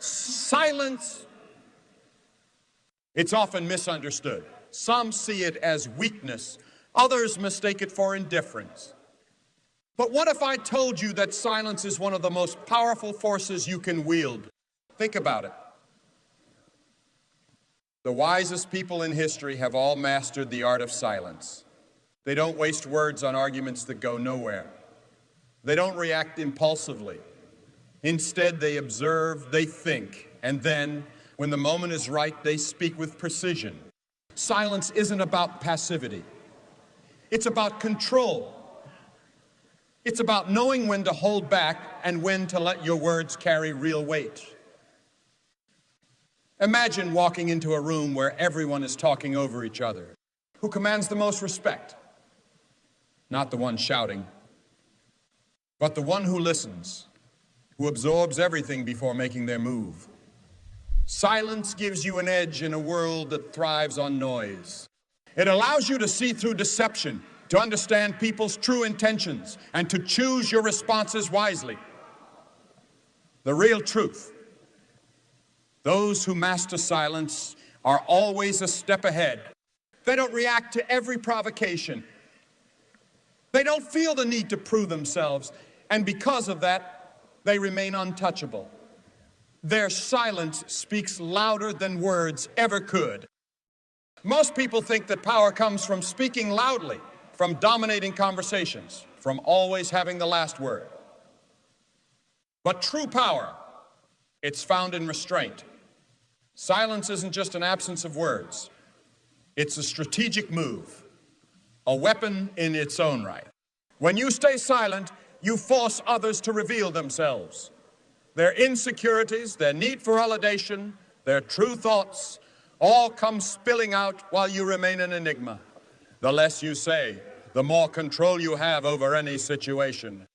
Silence, it's often misunderstood. Some see it as weakness. Others mistake it for indifference. But what if I told you that silence is one of the most powerful forces you can wield? Think about it. The wisest people in history have all mastered the art of silence. They don't waste words on arguments that go nowhere. They don't react impulsively. Instead, they observe, they think, and then, when the moment is right, they speak with precision. Silence isn't about passivity. It's about control. It's about knowing when to hold back and when to let your words carry real weight. Imagine walking into a room where everyone is talking over each other. Who commands the most respect? Not the one shouting, but the one who listens, who absorbs everything before making their move. Silence gives you an edge in a world that thrives on noise. It allows you to see through deception, to understand people's true intentions, and to choose your responses wisely. The real truth: those who master silence are always a step ahead. They don't react to every provocation. They don't feel the need to prove themselves, and because of that, they remain untouchable. Their silence speaks louder than words ever could. Most people think that power comes from speaking loudly, from dominating conversations, from always having the last word. But true power, it's found in restraint. Silence isn't just an absence of words. It's a strategic move, a weapon in its own right. When you stay silent, you force others to reveal themselves. Their insecurities, their need for validation, their true thoughts, all come spilling out while you remain an enigma. The less you say, the more control you have over any situation.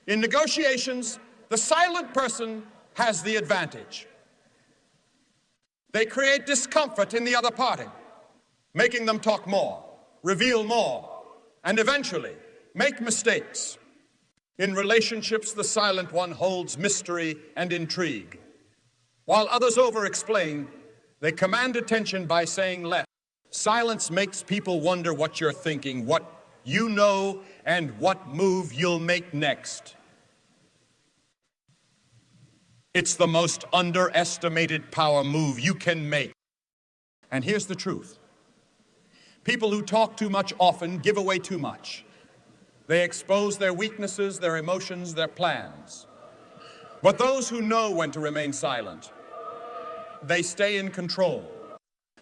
In negotiations, the silent person has the advantage. They create discomfort in the other party, making them talk more, reveal more, and eventually make mistakes. In relationships, the silent one holds mystery and intrigue. While others over-explain, they command attention by saying less. Silence makes people wonder what you're thinking, what you know, and what move you'll make next. It's the most underestimated power move you can make. And here's the truth. People who talk too much often give away too much. They expose their weaknesses, their emotions, their plans. But those who know when to remain silent, they stay in control.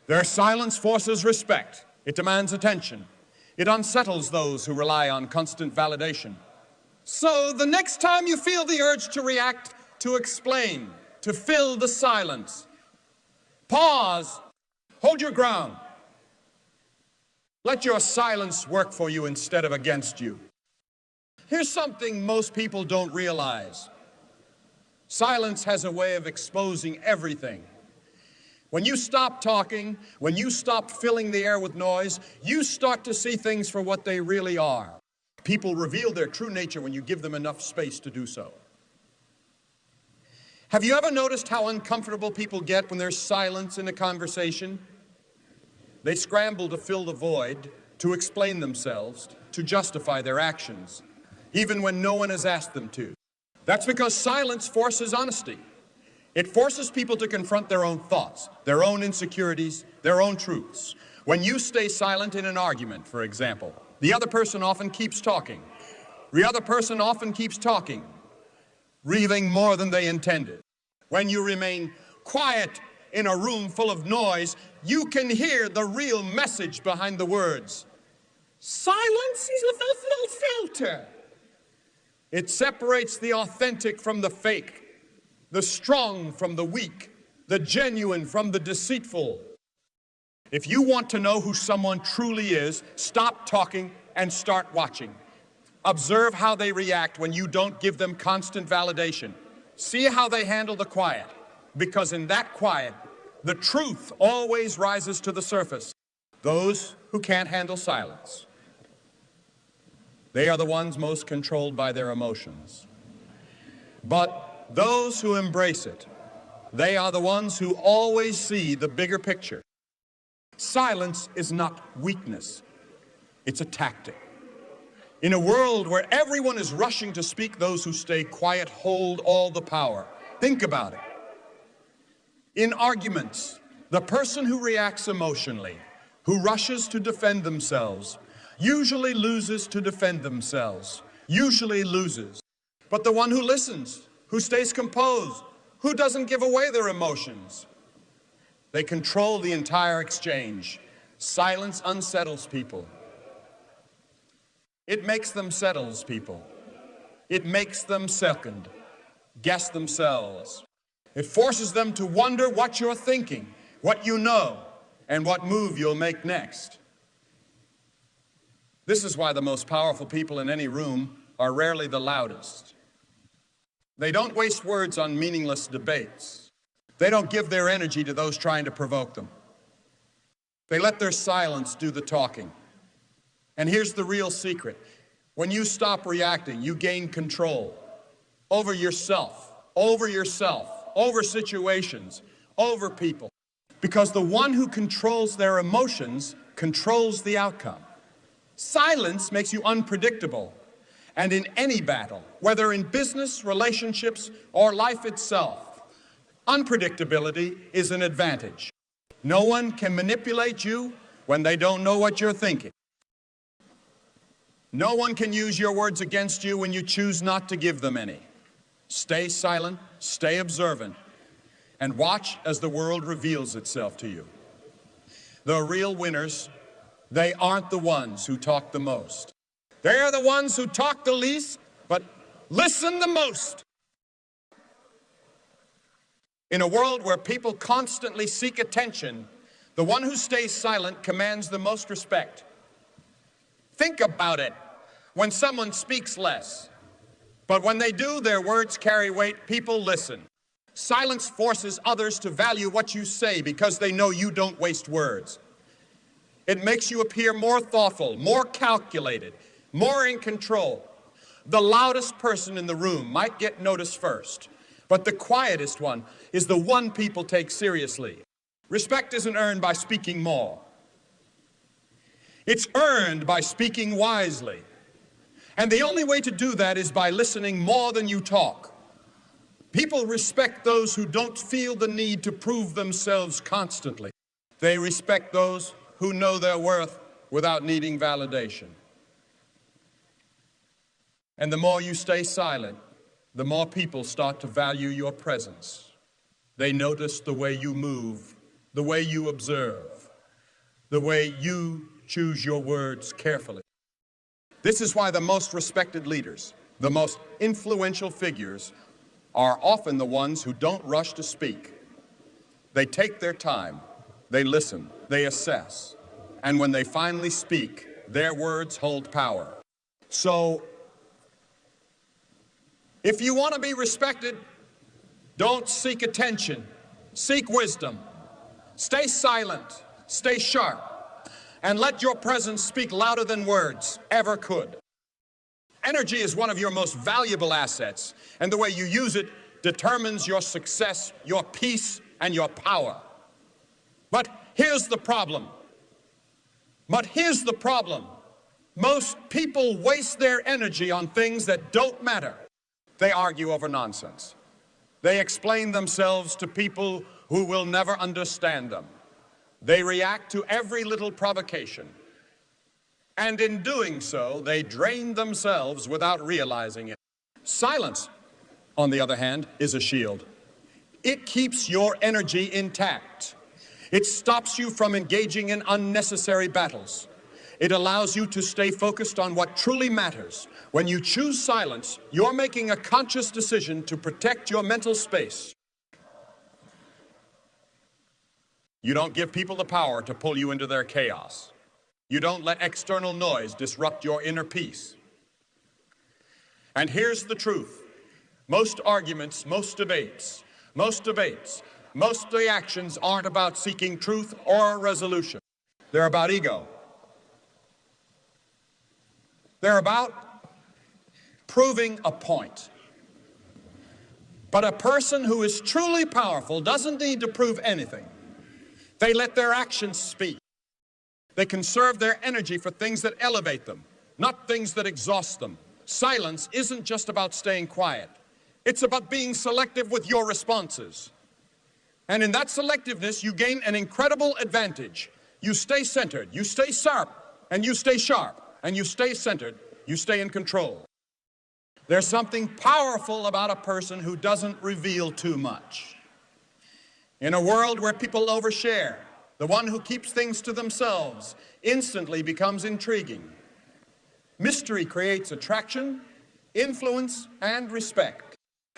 Their silence forces respect. It demands attention. It unsettles those who rely on constant validation. So the next time you feel the urge to react, to explain, to fill the silence, pause, hold your ground. Let your silence work for you instead of against you. Here's something most people don't realize. Silence has a way of exposing everything. When you stop talking, when you stop filling the air with noise, you start to see things for what they really are. People reveal their true nature when you give them enough space to do so. Have you ever noticed how uncomfortable people get when there's silence in a conversation? They scramble to fill the void, to explain themselves, to justify their actions, even when no one has asked them to. That's because silence forces honesty. It forces people to confront their own thoughts, their own insecurities, their own truths. When you stay silent in an argument, for example, the other person often keeps talking. The other person often keeps talking, revealing more than they intended. When you remain quiet in a room full of noise, you can hear the real message behind the words. Silence is a filter. It separates the authentic from the fake, the strong from the weak, the genuine from the deceitful. If you want to know who someone truly is, stop talking and start watching. Observe how they react when you don't give them constant validation. See how they handle the quiet, because in that quiet, the truth always rises to the surface. Those who can't handle silence, they are the ones most controlled by their emotions. But those who embrace it, They are the ones who always see the bigger picture. Silence is not weakness. It's a tactic. In a world where everyone is rushing to speak, those who stay quiet hold all the power. Think about it. In arguments, the person who reacts emotionally, who rushes to defend themselves, usually loses to defend themselves, usually loses. But the one who listens, who stays composed, who doesn't give away their emotions, they control the entire exchange. Silence unsettles people. It makes them settles people. It makes them second, guess themselves. It forces them to wonder what you're thinking, what you know, and what move you'll make next. This is why the most powerful people in any room are rarely the loudest. They don't waste words on meaningless debates. They don't give their energy to those trying to provoke them. They let their silence do the talking. And here's the real secret. When you stop reacting, you gain control over yourself, over situations, over people. Because the one who controls their emotions controls the outcome. Silence makes you unpredictable. And in any battle, whether in business, relationships, or life itself, unpredictability is an advantage. No one can manipulate you when they don't know what you're thinking. No one can use your words against you when you choose not to give them any. Stay silent, stay observant, and watch as the world reveals itself to you. The real winners, they aren't the ones who talk the most. They're the ones who talk the least, but listen the most. In a world where people constantly seek attention, the one who stays silent commands the most respect. Think about it. When someone speaks less, but when they do, their words carry weight, people listen. Silence forces others to value what you say because they know you don't waste words. It makes you appear more thoughtful, more calculated, more in control. The loudest person in the room might get noticed first, but the quietest one is the one people take seriously. Respect isn't earned by speaking more. It's earned by speaking wisely. And the only way to do that is by listening more than you talk. People respect those who don't feel the need to prove themselves constantly. They respect those who know their worth without needing validation. And the more you stay silent, the more people start to value your presence. They notice the way you move, the way you observe, the way you choose your words carefully. This is why the most respected leaders, the most influential figures, are often the ones who don't rush to speak. They take their time, they listen, they assess, and when they finally speak, their words hold power. So, if you want to be respected, don't seek attention, seek wisdom. Stay silent, stay sharp, and let your presence speak louder than words ever could. Energy is one of your most valuable assets, and the way you use it determines your success, your peace, and your power. But here's the problem. Most people waste their energy on things that don't matter. They argue over nonsense. They explain themselves to people who will never understand them. They react to every little provocation. And in doing so, they drain themselves without realizing it. Silence, on the other hand, is a shield. It keeps your energy intact. It stops you from engaging in unnecessary battles. It allows you to stay focused on what truly matters. When you choose silence, you're making a conscious decision to protect your mental space. You don't give people the power to pull you into their chaos. You don't let external noise disrupt your inner peace. And here's the truth. Most arguments, most debates, most reactions aren't about seeking truth or resolution. They're about ego. They're about proving a point. But a person who is truly powerful doesn't need to prove anything. They let their actions speak. They conserve their energy for things that elevate them, not things that exhaust them. Silence isn't just about staying quiet. It's about being selective with your responses. And in that selectiveness, you gain an incredible advantage. You stay centered, you stay sharp, and you stay sharp, and you stay centered, you stay in control. There's something powerful about a person who doesn't reveal too much. In a world where people overshare, the one who keeps things to themselves instantly becomes intriguing. Mystery creates attraction, influence, and respect.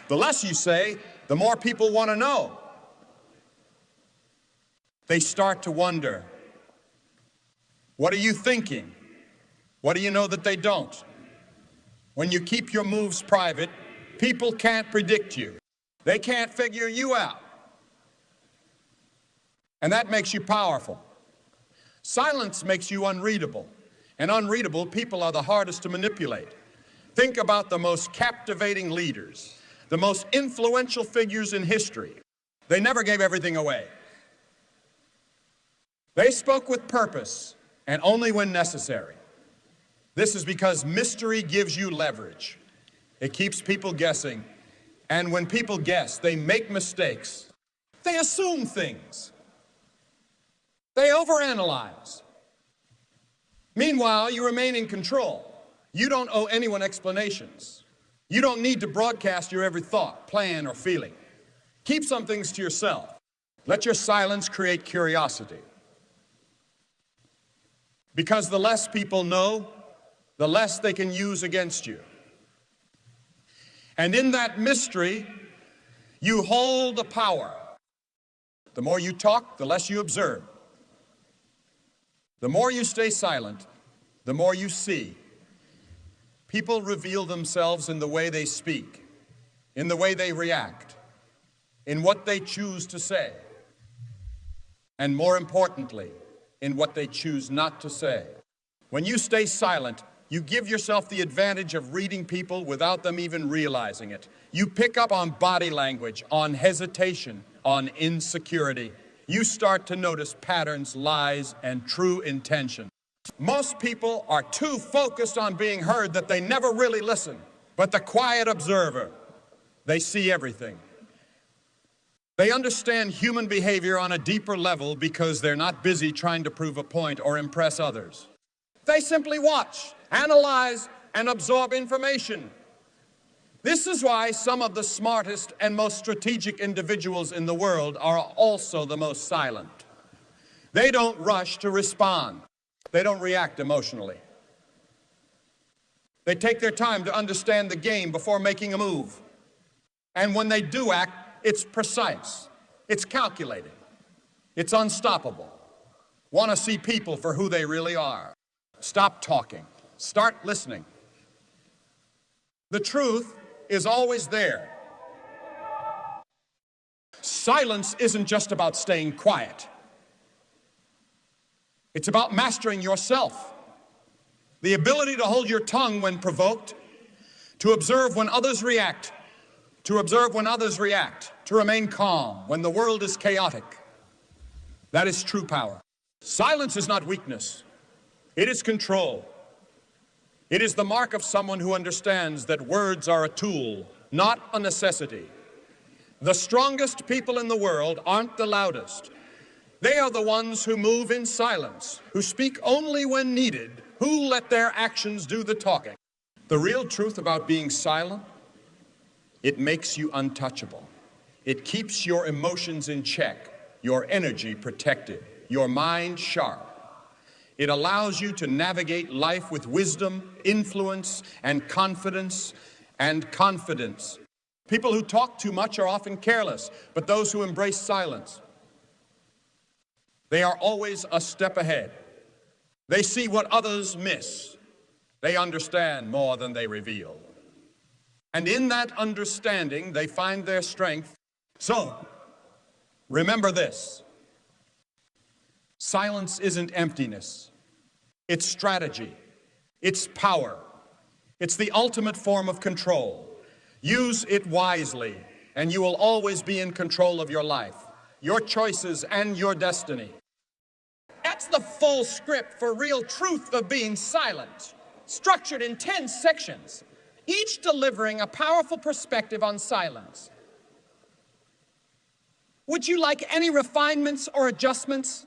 The less you say, the more people want to know. They start to wonder, what are you thinking? What do you know that they don't? When you keep your moves private, people can't predict you. They can't figure you out. And that makes you powerful. Silence makes you unreadable. And unreadable people are the hardest to manipulate. Think about the most captivating leaders, the most influential figures in history. They never gave everything away. They spoke with purpose and only when necessary. This is because mystery gives you leverage. It keeps people guessing. And when people guess, they make mistakes. They assume things. They overanalyze. Meanwhile, you remain in control. You don't owe anyone explanations. You don't need to broadcast your every thought, plan, or feeling. Keep some things to yourself. Let your silence create curiosity. Because the less people know, the less they can use against you. And in that mystery, you hold the power. The more you talk, the less you observe. The more you stay silent, the more you see. People reveal themselves in the way they speak, in the way they react, in what they choose to say, and more importantly, in what they choose not to say. When you stay silent, you give yourself the advantage of reading people without them even realizing it. You pick up on body language, on hesitation, on insecurity. You start to notice patterns, lies, and true intention. Most people are too focused on being heard that they never really listen. But the quiet observer, they see everything. They understand human behavior on a deeper level because they're not busy trying to prove a point or impress others. They simply watch, analyze, and absorb information. This is why some of the smartest and most strategic individuals in the world are also the most silent. They don't rush to respond. They don't react emotionally. They take their time to understand the game before making a move. And when they do act, it's precise, it's calculated, it's unstoppable. Want to see people for who they really are. Stop talking. Start listening. The truth is always there. Silence isn't just about staying quiet. It's about mastering yourself. The ability to hold your tongue when provoked, to observe when others react, to remain calm when the world is chaotic. That is true power. Silence is not weakness. It is control. It is the mark of someone who understands that words are a tool, not a necessity. The strongest people in the world aren't the loudest. They are the ones who move in silence, who speak only when needed, who let their actions do the talking. The real truth about being silent, it makes you untouchable. It keeps your emotions in check, your energy protected, your mind sharp. It allows you to navigate life with wisdom, influence, and confidence. People who talk too much are often careless, but those who embrace silence, they are always a step ahead. They see what others miss. They understand more than they reveal. And in that understanding, they find their strength. So, remember this. Silence isn't emptiness. It's strategy. It's power. It's the ultimate form of control. Use it wisely. and you will always be in control of your life, your choices, and your destiny. That's the full script for Real Truth of Being Silent, structured in 10 sections, each delivering a powerful perspective on silence. Would you like any refinements or adjustments?